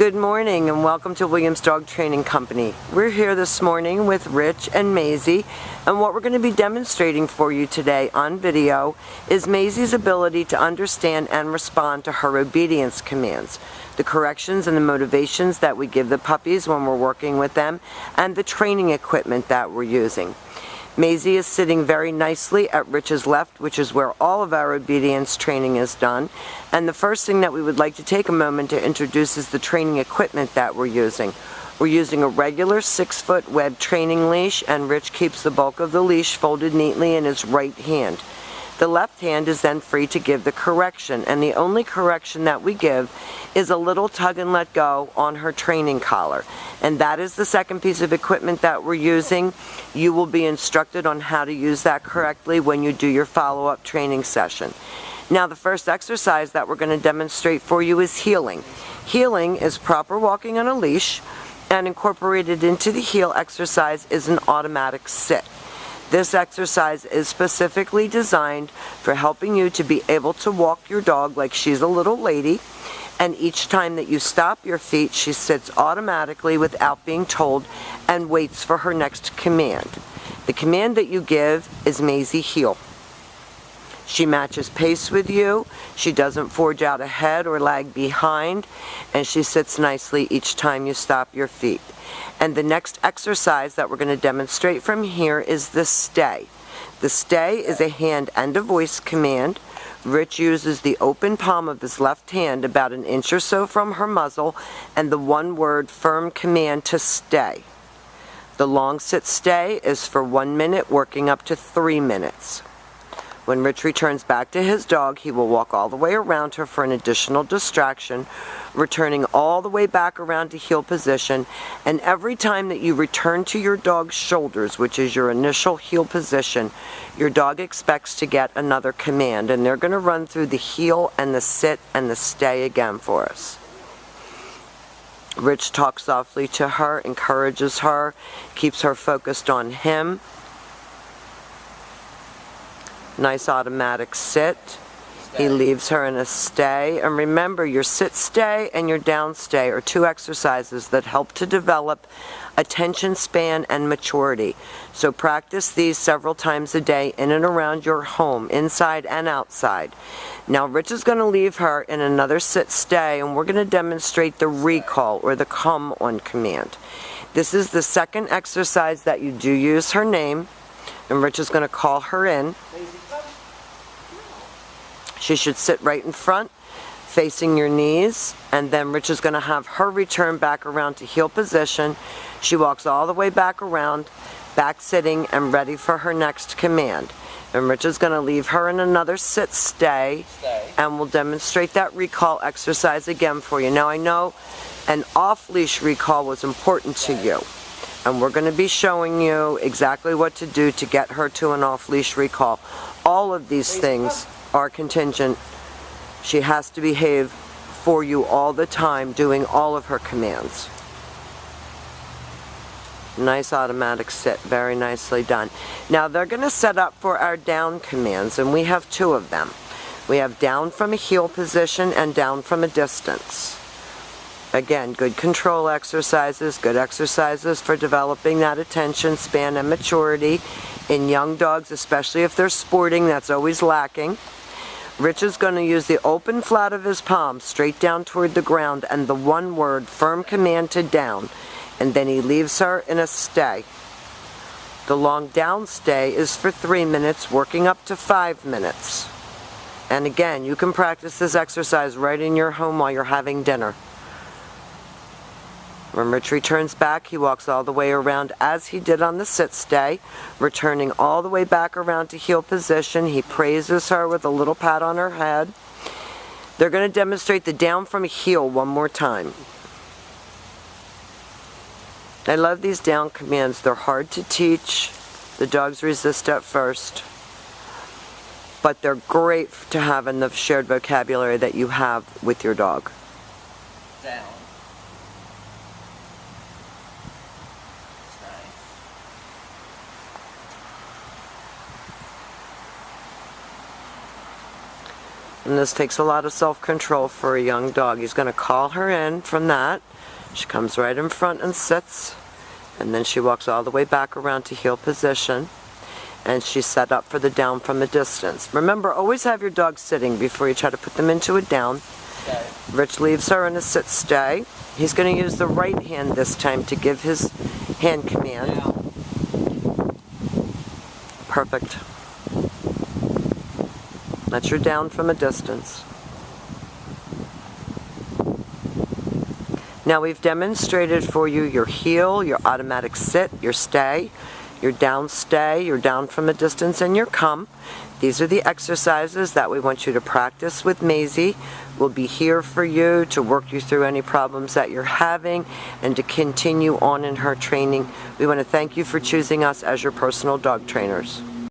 Good morning and welcome to Williams Dog Training Company. We're here this morning with Rich and Mazy, and what we're going to be demonstrating for you today on video is Mazy's ability to understand and respond to her obedience commands, the corrections and the motivations that we give the puppies when we're working with them, and the training equipment that we're using. Mazy is sitting very nicely at Rich's left, which is where all of our obedience training is done. And the first thing that we would like to take a moment to introduce is the training equipment that we're using. We're using a regular 6-foot web training leash, and Rich keeps the bulk of the leash folded neatly in his right hand. The left hand is then free to give the correction, and the only correction that we give is a little tug and let go on her training collar. And that is the second piece of equipment that we're using. You will be instructed on how to use that correctly when you do your follow-up training session. Now, the first exercise that we're going to demonstrate for you is heeling. Heeling is proper walking on a leash, and incorporated into the heel exercise is an automatic sit. This exercise is specifically designed for helping you to be able to walk your dog like she's a little lady, and each time that you stop your feet, she sits automatically without being told and waits for her next command. The command that you give is Mazy heel. She matches pace with you, she doesn't forge out ahead or lag behind, and she sits nicely each time you stop your feet. And the next exercise that we're going to demonstrate from here is the stay. The stay is a hand and a voice command. Rich uses the open palm of his left hand about an inch or so from her muzzle and the one-word firm command to stay. The long sit stay is for 1 minute, working up to 3 minutes. When Rich returns back to his dog, he will walk all the way around her for an additional distraction, returning all the way back around to heel position. And every time that you return to your dog's shoulders, which is your initial heel position, your dog expects to get another command. And they're going to run through the heel and the sit and the stay again for us. Rich talks softly to her, encourages her, keeps her focused on him. Nice automatic sit. He leaves her in a stay. And remember, your sit stay and your down stay are two exercises that help to develop attention span and maturity. So practice these several times a day in and around your home, inside and outside. Now Rich is going to leave her in another sit stay, and we're going to demonstrate the recall or the come on command. This is the second exercise that you do use her name, and Rich is going to call her in. She should sit right in front, facing your knees, and then Rich is going to have her return back around to heel position. She walks all the way back around, back sitting and ready for her next command. And Rich is going to leave her in another sit stay, and we'll demonstrate that recall exercise again for you. Now I know an off-leash recall was important to you, and we're going to be showing you exactly what to do to get her to an off-leash recall. All of these things are contingent. She has to behave for you all the time, doing all of her commands. Nice automatic sit, very nicely done. Now they're going to set up for our down commands, and we have two of them. We have down from a heel position and down from a distance. Again, good control exercises, good exercises for developing that attention span and maturity in young dogs, especially if they're sporting. That's always lacking. Rich is going to use the open flat of his palm straight down toward the ground and the one-word firm command to down, and then he leaves her in a stay. The long down stay is for 3 minutes, working up to 5 minutes. And again, you can practice this exercise right in your home while you're having dinner. When Rich returns back, he walks all the way around as he did on the sit stay, returning all the way back around to heel position. He praises her with a little pat on her head. They're going to demonstrate the down from a heel one more time. I love these down commands. They're hard to teach. The dogs resist at first. But they're great to have in the shared vocabulary that you have with your dog. Down. And this takes a lot of self-control for a young dog. He's going to call her in from that. She comes right in front and sits. And then she walks all the way back around to heel position. And she's set up for the down from a distance. Remember, always have your dog sitting before you try to put them into a down. Stay. Rich leaves her in a sit stay. He's going to use the right hand this time to give his hand command. Down. Perfect. That's your down from a distance. Now we've demonstrated for you your heel, your automatic sit, your stay, your down stay, your down from a distance, and your come. These are the exercises that we want you to practice with Mazy. We'll be here for you to work you through any problems that you're having and to continue on in her training. We want to thank you for choosing us as your personal dog trainers.